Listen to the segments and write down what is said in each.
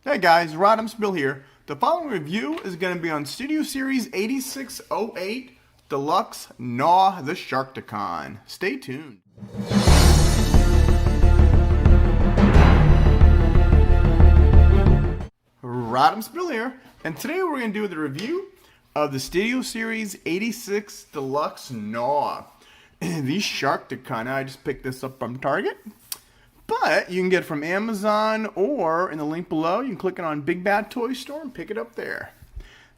Hey guys, Rodimusbill here. The following review is going to be on Studio Series 8608 Deluxe GNAW the Sharkticon. Stay tuned. Rodimusbill here, and today we're going to do the review of the Studio Series 86 Deluxe GNAW the Sharkticon. I just picked this up from Target. But you can get it from Amazon, or in the link below, you can click it on Big Bad Toy Store and pick it up there.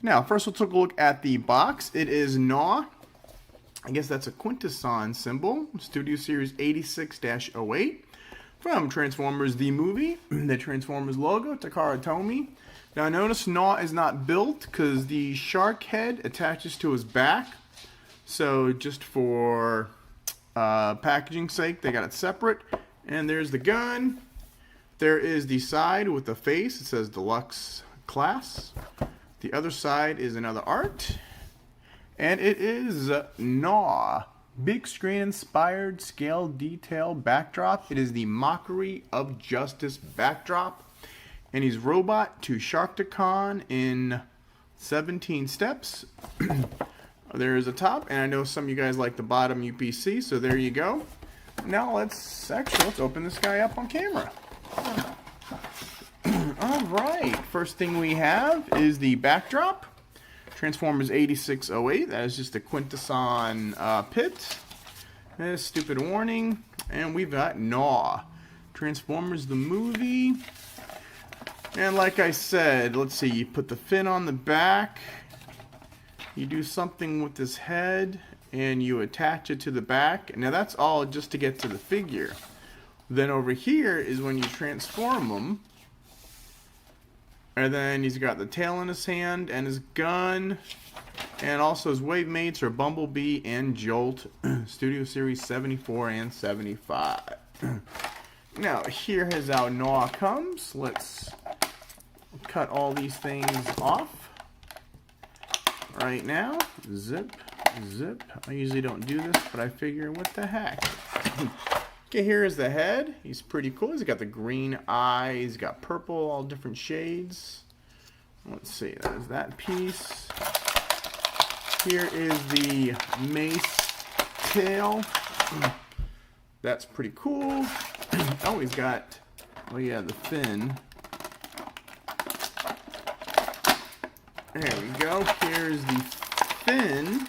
Now, first we'll take a look at the box. It is GNAW. I guess that's a Quintesson symbol. Studio Series 86-08 from Transformers the movie. The Transformers logo, Takara Tomy. Now notice GNAW is not built because the shark head attaches to his back. So just for packaging sake, they got it separate. And there's the gun. There is the side with the face. It says Deluxe Class. The other side is another art. And it is GNAW. Big screen inspired scale detail backdrop. It is the Mockery of Justice backdrop. And he's robot to Sharkticon in 17 steps. There is a top. And I know some of you guys like the bottom UPC. So there you go. Now let's open this guy up on camera. Alright, first thing we have is the backdrop. Transformers 8608, that is just a Quintesson pit. A stupid warning. And we've got GNAW. Transformers the movie. And like I said, let's see, you put the fin on the back. You do something with this head. And you attach it to the back. Now that's all just to get to the figure. Then over here is when you transform him. And then he's got the tail in his hand and his gun. And also his wave mates are Bumblebee and Jolt. Studio Series 74 and 75. Now here is how GNAW comes. Let's cut all these things off. Right now. Zip. Zip. I usually don't do this, but I figure, what the heck. Okay, here is the head. He's pretty cool. He's got the green eye. He's got purple, all different shades. Let's see. That is that piece. Here is the mace tail. That's pretty cool. Oh, he's got, oh yeah, the fin. There we go. Here's the fin.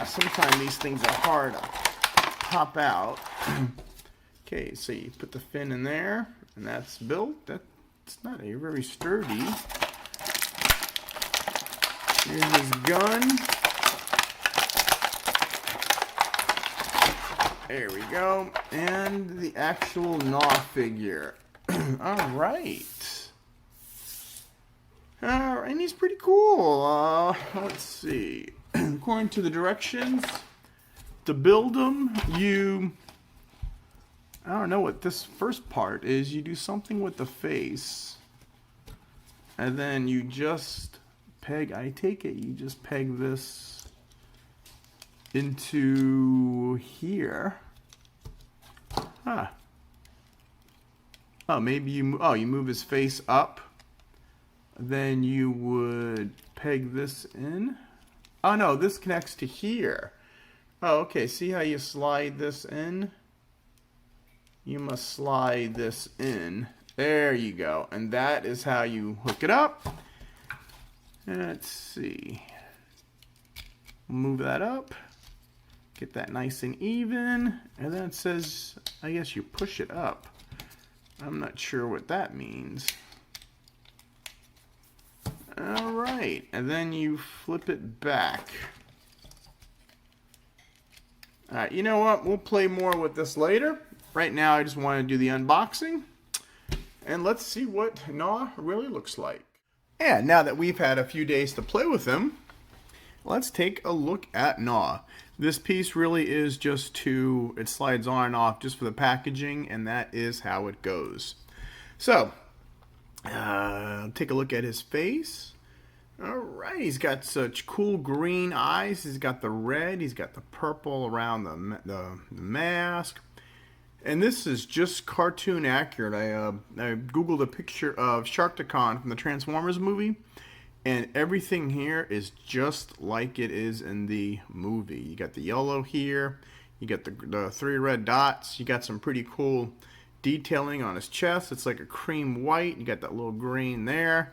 Sometimes these things are hard to pop out. Okay, so you put the fin in there, and that's built. That's not a very sturdy. Here's his gun. There we go. And the actual GNAW figure. Alright. And he's pretty cool. Let's see. According to the directions, to build them, I don't know what this first part is. You do something with the face, and then you just peg, I take it, you just peg this into here. Huh. Oh, maybe you move his face up. Then you would peg this in. Oh no, this connects to here. Oh, okay. See how you slide this in? You must slide this in. There you go. And that is how you hook it up. Let's see. Move that up. Get that nice and even. And then it says, I guess you push it up. I'm not sure what that means. Alright, and then you flip it back. Alright, you know what? We'll play more with this later. Right now, I just want to do the unboxing. And let's see what GNAW really looks like. And now that we've had a few days to play with him, let's take a look at GNAW. This piece really is just it slides on and off just for the packaging, and that is how it goes. So, take a look at his face. Alright, he's got such cool green eyes. He's got the red, he's got the purple around the mask. And this is just cartoon accurate. I Googled a picture of Sharkticon from the Transformers movie, and everything here is just like it is in the movie. You got the yellow here, you got the 3 red dots, you got some pretty cool detailing on his chest. It's like a cream white, you got that little green there.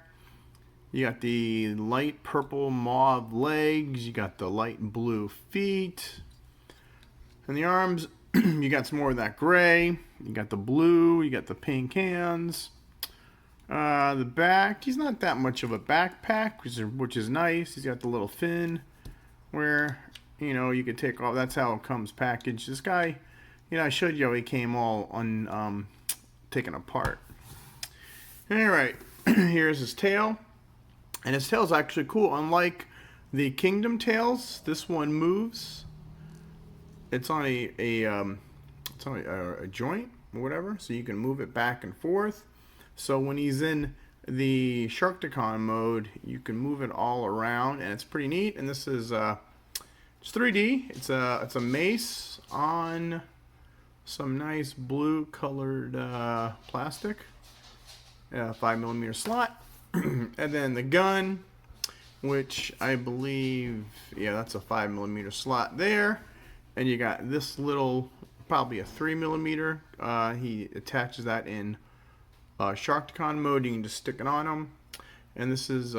You got the light purple mauve legs, you got the light blue feet, and the arms. You got some more of that gray. You got the blue. You got the pink hands. The back. He's not that much of a backpack, which is nice. He's got the little fin where, you know, you could take off. That's how it comes packaged. This guy, you know, I showed you how he came all taken apart. Alright, here's his tail. And his tail's actually cool. Unlike the Kingdom tails, this one moves. It's on a joint or whatever, so you can move it back and forth. So when he's in the Sharkticon mode, you can move it all around, and it's pretty neat. And this is it's 3D. It's a mace on some nice blue colored plastic, 5mm slot, and then the gun, which I believe, yeah, that's a 5mm slot there. And you got this little, probably a 3mm. He attaches that in Sharkticon mode. You can just stick it on him. And this is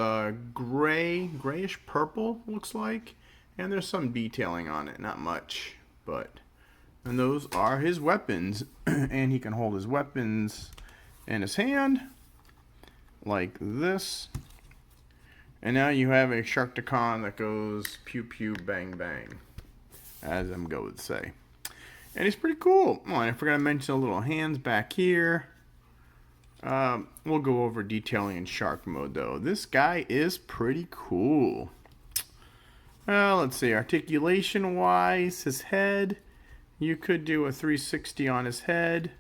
grayish purple, looks like. And there's some detailing on it, not much, but. And those are his weapons. And he can hold his weapons in his hand, like this. And now you have a Sharkticon that goes pew pew bang bang, as Go would say. And he's pretty cool. Oh, and I forgot to mention the little hands back here. We'll go over detailing in shark mode, though. This guy is pretty cool. Well, let's see. Articulation-wise, his head. You could do a 360 on his head.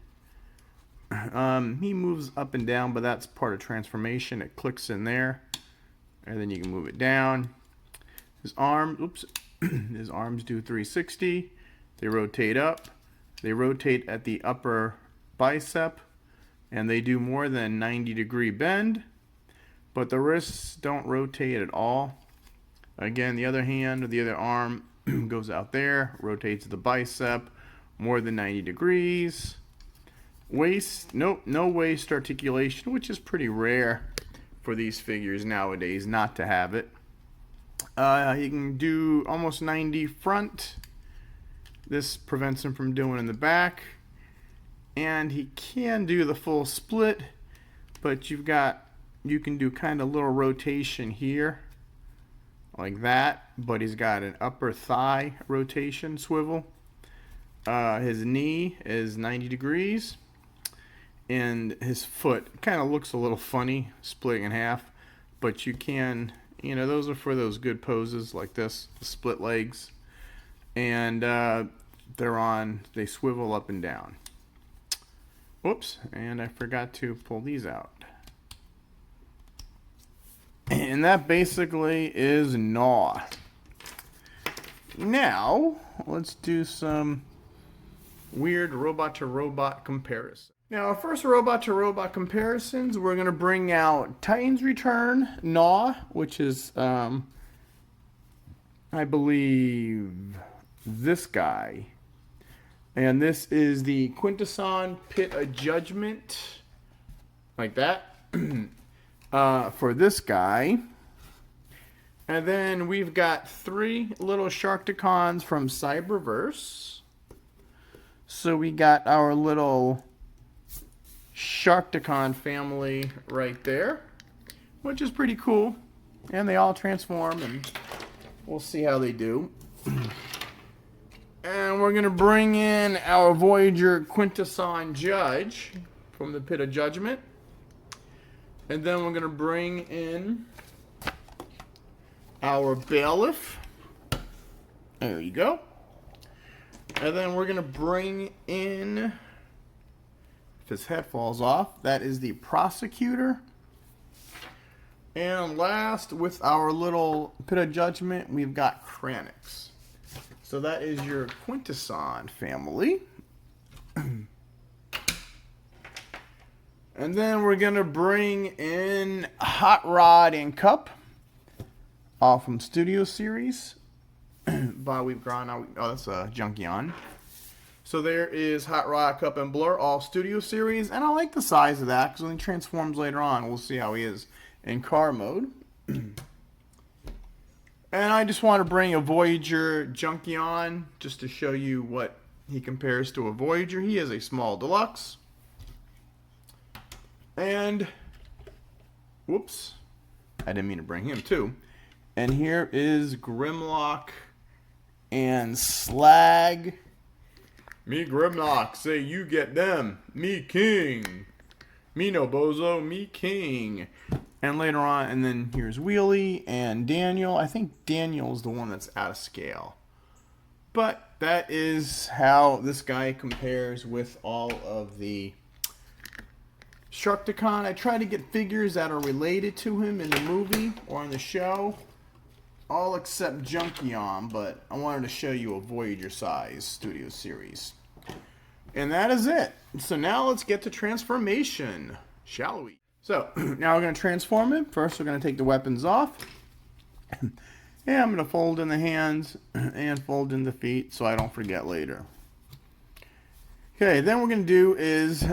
He moves up and down, but that's part of transformation. It clicks in there. And then you can move it down. His arm, oops. His arms do 360. They rotate up. They rotate at the upper bicep, and they do more than 90-degree bend. But the wrists don't rotate at all. Again, the other hand or the other arm goes out there, rotates the bicep more than 90 degrees. Waist, nope, no waist articulation, which is pretty rare for these figures nowadays not to have it. He can do almost 90 front. This prevents him from doing in the back. And he can do the full split, but you can do kind of little rotation here, like that. But he's got an upper thigh rotation swivel. His knee is 90 degrees. And his foot kind of looks a little funny, splitting in half. But you can, you know, those are for those good poses like this, the split legs. And they swivel up and down. Whoops, and I forgot to pull these out. And that basically is GNAW. Now, let's do some weird robot-to-robot comparison. Now, our first robot-to-robot comparisons, we're going to bring out Titan's Return, GNAW, which is, I believe, this guy. And this is the Quintesson Pit of Judgment, like that, for this guy. And then we've got 3 little Sharkticons from Cyberverse. So we got our little Sharkticon family right there, which is pretty cool. And they all transform, and we'll see how they do. And we're going to bring in our Voyager Quintesson Judge from the Pit of Judgment. And then we're going to bring in our Bailiff. There you go. And then we're going to bring in, if his head falls off, that is the Prosecutor. And last, with our little Pit of Judgment, we've got Kranix. So that is your Quintesson family. And then we're going to bring in Hot Rod and Cup, all from Studio Series by We've Grown Out. Oh, that's a Junkion. So there is Hot Rod, Cup, and Blur, all Studio Series. And I like the size of that because when he transforms later on, we'll see how he is in car mode. And I just want to bring a Voyager Junkion just to show you what he compares to a Voyager. He is a small deluxe. And, whoops, I didn't mean to bring him too. And here is Grimlock and Slag. Me Grimlock, say you get them. Me king. Me no bozo, me king. And later on, and then here's Wheelie and Daniel. I think Daniel's the one that's out of scale. But that is how this guy compares with all of the Sharkticon. I try to get figures that are related to him in the movie or in the show. All except Junkion, but I wanted to show you a Voyager size Studio Series. And that is it. So now let's get to transformation, shall we? So now we're going to transform him. First we're going to take the weapons off. And I'm going to fold in the hands and fold in the feet so I don't forget later. Okay, then what we're going to do is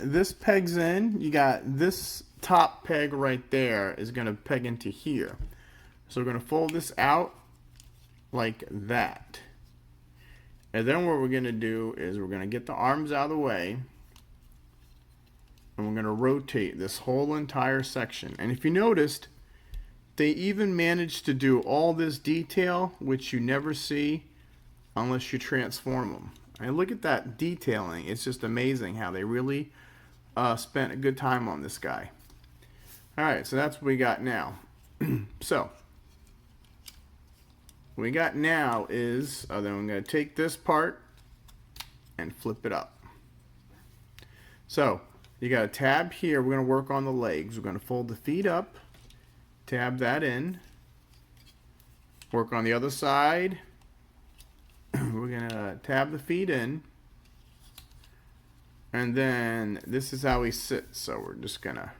this pegs in. You got this top peg right there is going to peg into here. So we're going to fold this out like that. And then what we're going to do is we're going to get the arms out of the way. And we're going to rotate this whole entire section. And if you noticed, they even managed to do all this detail, which you never see unless you transform them. And look at that detailing. It's just amazing how they really spent a good time on this guy. Alright, so that's what we got now. So, what we got now is, then I'm going to take this part and flip it up. So, you got a tab here. We're going to work on the legs. We're going to fold the feet up, tab that in, work on the other side. We're going to tab the feet in, and then this is how he sits. So we're just going to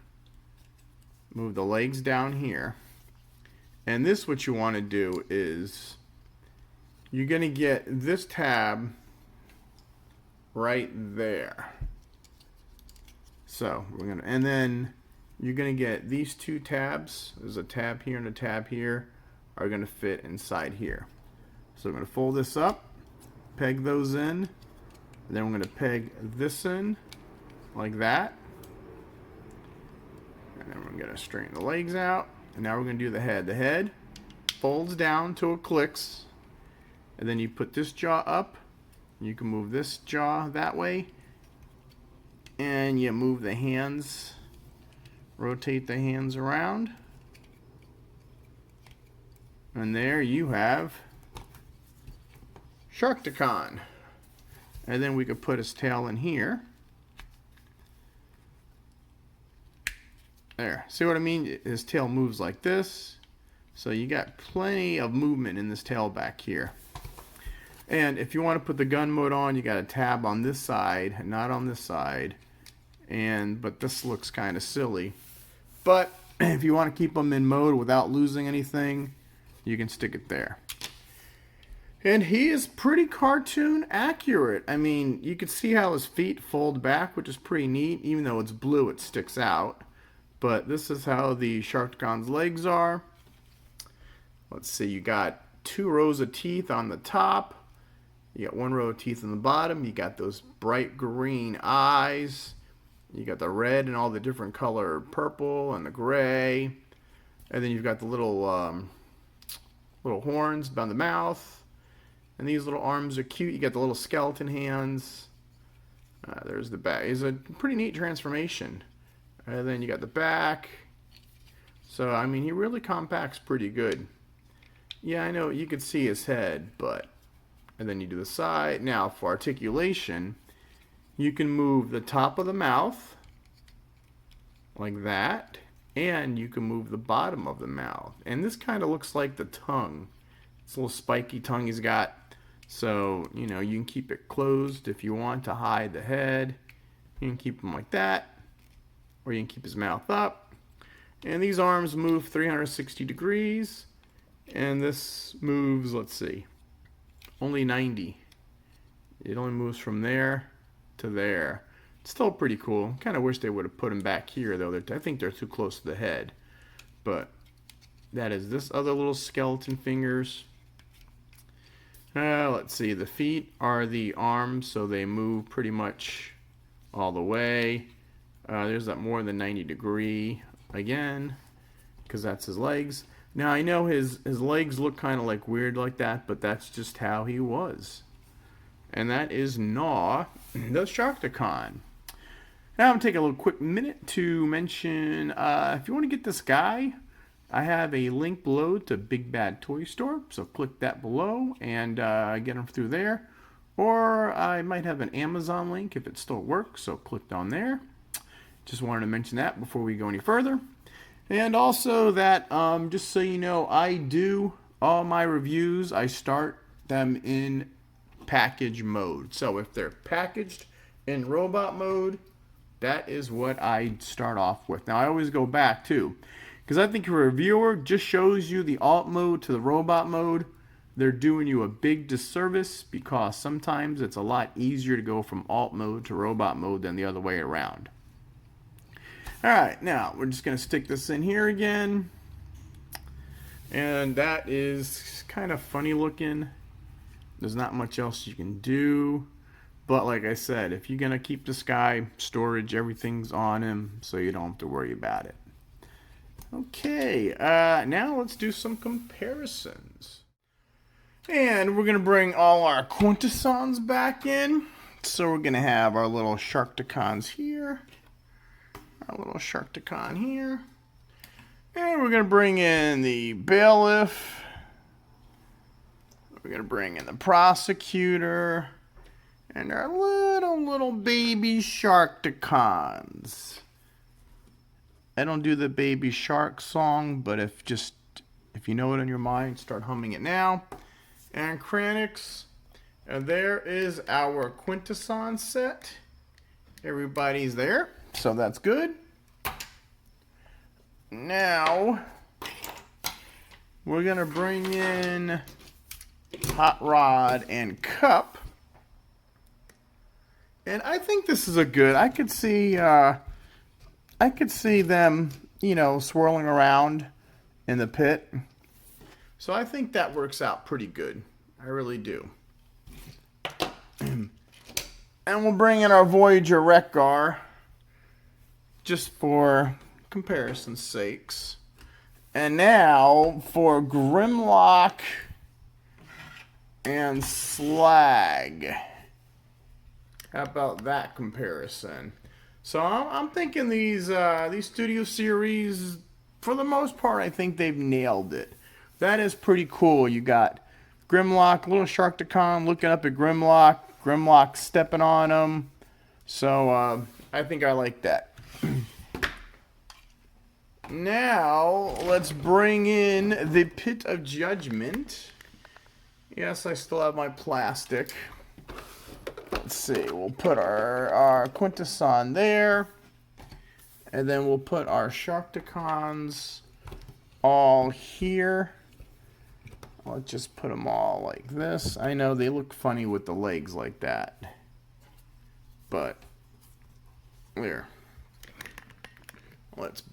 move the legs down here. And this, what you want to do is you're going to get this tab right there. So we're going to, and then you're going to get these two tabs. There's a tab here and a tab here are going to fit inside here. So we're going to fold this up, peg those in, and then we're going to peg this in like that. And then we're going to straighten the legs out. And now we're going to do the head. The head folds down till it clicks. And then you put this jaw up. You can move this jaw that way. And you move the hands, rotate the hands around. And there you have Sharkticon. And then we could put his tail in here. There. See what I mean? His tail moves like this. So you got plenty of movement in this tail back here. And if you want to put the gun mode on, you got a tab on this side, not on this side. But this looks kind of silly. But if you want to keep them in mode without losing anything, you can stick it there. And he is pretty cartoon accurate. I mean, you can see how his feet fold back, which is pretty neat. Even though it's blue, it sticks out. But this is how the Sharkticon's legs are. Let's see, you got 2 rows of teeth on the top. You got 1 row of teeth on the bottom. You got those bright green eyes. You got the red and all the different color purple and the gray. And then you've got the little horns around the mouth. And these little arms are cute. You got the little skeleton hands. There's the back. It's a pretty neat transformation. And then you got the back. So, I mean, he really compacts pretty good. Yeah, I know you could see his head, but... And then you do the side. Now, for articulation, you can move the top of the mouth like that. And you can move the bottom of the mouth. And this kind of looks like the tongue. It's a little spiky tongue he's got. So, you know, you can keep it closed if you want to hide the head. You can keep them like that. or you can keep his mouth up. And these arms move 360 degrees. And this moves, let's see, only 90. It only moves from there to there. It's still pretty cool. Kind of wish they would have put him back here, though. I think they're too close to the head. But that is this other little skeleton fingers. Let's see. The feet are the arms, so they move pretty much all the way. There's that more than 90 degree again, because that's his legs. Now, I know his legs look kind of like weird like that, but that's just how he was. And that is GNAW, the Sharkticon. Now, I'm going to take a little quick minute to mention, if you want to get this guy, I have a link below to Big Bad Toy Store. So click that below and get them through there. Or I might have an Amazon link if it still works, so click on there. Just wanted to mention that before we go any further. And also that, just so you know, I do all my reviews, I start them in package mode. So if they're packaged in robot mode, that is what I start off with. Now I always go back too, because I think if a reviewer just shows you the alt mode to the robot mode, they're doing you a big disservice, because sometimes it's a lot easier to go from alt mode to robot mode than the other way around. Alright, now we're just going to stick this in here again. And that is kind of funny looking. There's not much else you can do. But like I said, if you're going to keep this guy, storage, everything's on him, so you don't have to worry about it. Okay, now let's do some comparisons. And we're going to bring all our Quintessons back in. So we're going to have our little Sharkticons here. Our little Sharkticon here. And we're going to bring in the bailiff. We're going to bring in the prosecutor. And our little baby Sharkticons. I don't do the baby shark song, but if you know it in your mind, start humming it now. And Kranix. And there is our Quintesson set. Everybody's there. So that's good. Now, we're going to bring in Hot Rod and Cup. And I think this is a good, I could see them, you know, swirling around in the pit. So I think that works out pretty good. I really do. And we'll bring in our Voyager wreck-gar, just for comparison's sakes. And now for Grimlock and Slag. How about that comparison? So I'm thinking these studio series, for the most part, I think they've nailed it. That is pretty cool. You got Grimlock, little Sharkticon looking up at Grimlock, Grimlock stepping on him. So I think I like that. Now, let's bring in the Pit of Judgment. Yes, I still have my plastic. Let's see, we'll put our Quintesson there. And then we'll put our Sharkticons all here. Let's just put them all like this. I know they look funny with the legs like that. But, there. Let's...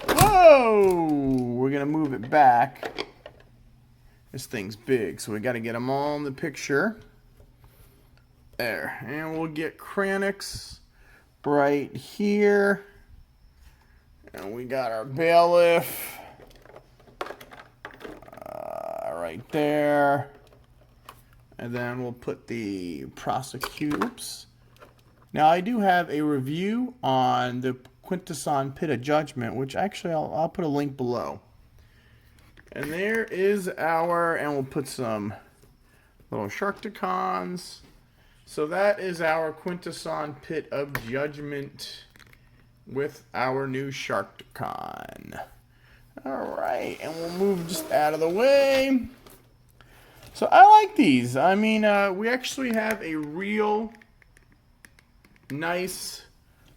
Whoa! We're going to move it back. This thing's big, so we got to get them all in the picture. There. And we'll get Kranix right here. And we got our bailiff right there. And then we'll put the prosecutor. Oops. Now I do have a review on the Quintesson Pit of Judgment, which actually I'll put a link below. And there is our, and we'll put some little Sharkticons. So that is our Quintesson Pit of Judgment with our new Sharkticon. Alright, and we'll move just out of the way. So I like these. I mean, we actually have a real nice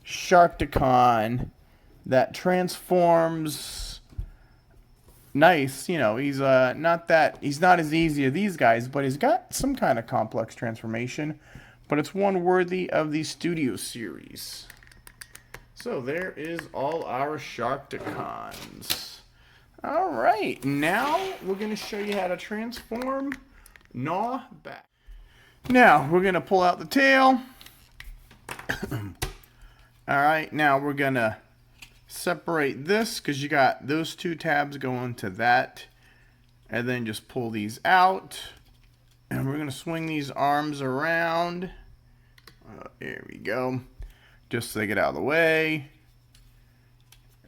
Sharkticon that transforms nice. You know, he's not as easy as these guys, but he's got some kind of complex transformation. But it's one worthy of the Studio Series. So there is all our Sharkticons. Alright, now we're going to show you how to transform GNAW back. Now, we're going to pull out the tail. Alright, now we're going to separate this because you got those two tabs going to that. And then just pull these out. And we're going to swing these arms around. There we go. Just so they get out of the way.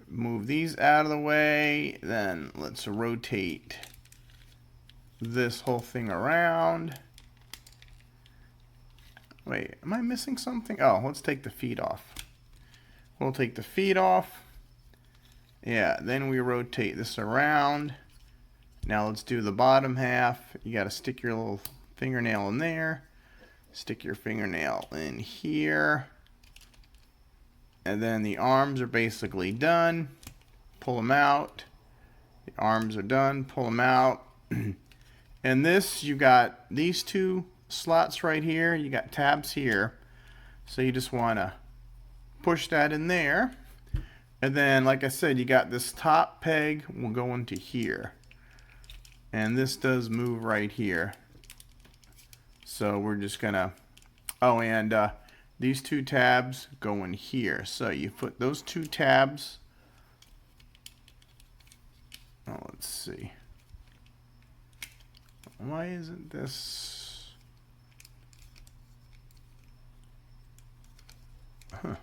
Move these out of the way. Then let's rotate this whole thing around. Wait, am I missing something? Oh, let's take the feet off. We'll take the feet off. Yeah, then we rotate this around. Now let's do the bottom half. You got to stick your little fingernail in there. Stick your fingernail in here. And then the arms are basically done. Pull them out. The arms are done. Pull them out. And this, you got these two slots right here. You got tabs here. So you just want to push that in there. And then, like I said, you got this top peg will go into here. And this does move right here. So we're just going to... Oh, and these two tabs go in here. So you put those two tabs... Oh, let's see. Why isn't this... Huh.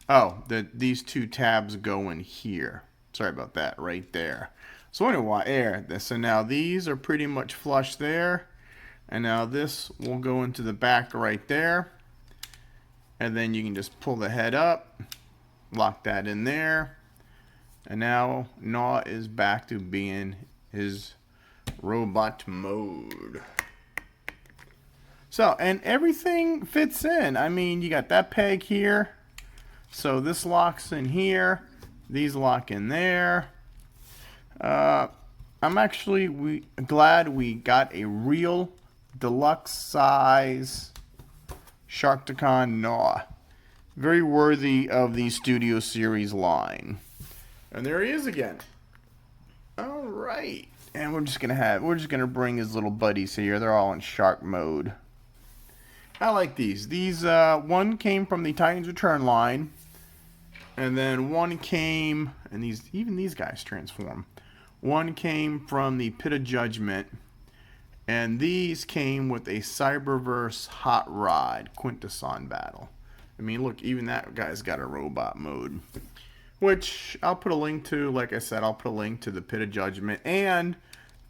Oh, these two tabs go in here. Sorry about that, right there. So anyway, why so now these are pretty much flush there. And now this will go into the back right there. And then you can just pull the head up. Lock that in there. And now GNAW is back to being his robot mode. So, and everything fits in. I mean, you got that peg here. So this locks in here. These lock in there. I'm actually glad we got a real deluxe size Sharkticon GNAW. Very worthy of the Studio Series line. And there he is again. All right. And we're just gonna bring his little buddies here. They're all in shark mode. I like these. These one came from the Titans Return line. And then one came, and even these guys transform. One came from the Pit of Judgment, and these came with a Cyberverse Hot Rod Quintesson battle. I mean, look, even that guy's got a robot mode, which I'll put a link to. Like I said, I'll put a link to the Pit of Judgment and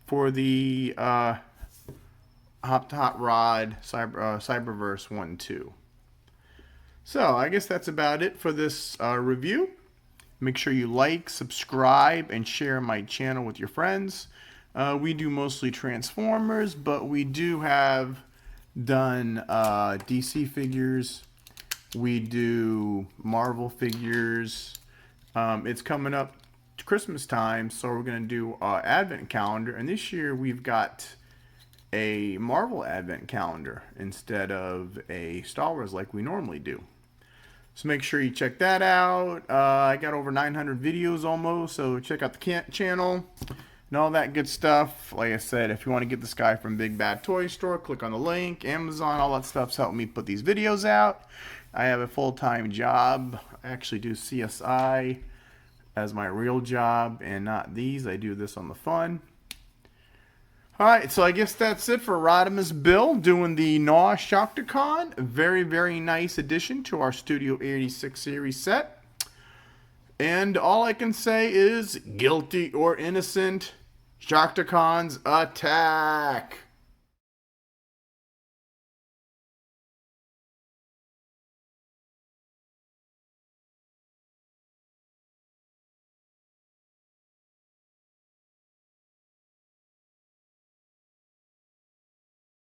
for the Hot Rod Cyberverse 1 2. So, I guess that's about it for this review. Make sure you like, subscribe, and share my channel with your friends. We do mostly Transformers, but we do have done DC figures. We do Marvel figures. It's coming up to Christmas time, so we're going to do Advent calendar. And this year we've got a Marvel Advent calendar instead of a Star Wars like we normally do. So make sure you check that out. I got over 900 videos almost, so check out the channel and all that good stuff. Like I said, if you want to get this guy from Big Bad Toy Store, click on the link. Amazon, all that stuff's helping me put these videos out. I have a full-time job. I actually do CSI as my real job and not these. I do this on the fun. Alright, so I guess that's it for Rodimusbill doing the GNAW Sharkticon. A very, very nice addition to our Studio 86 series set. And all I can say is, guilty or innocent, Sharkticons attack!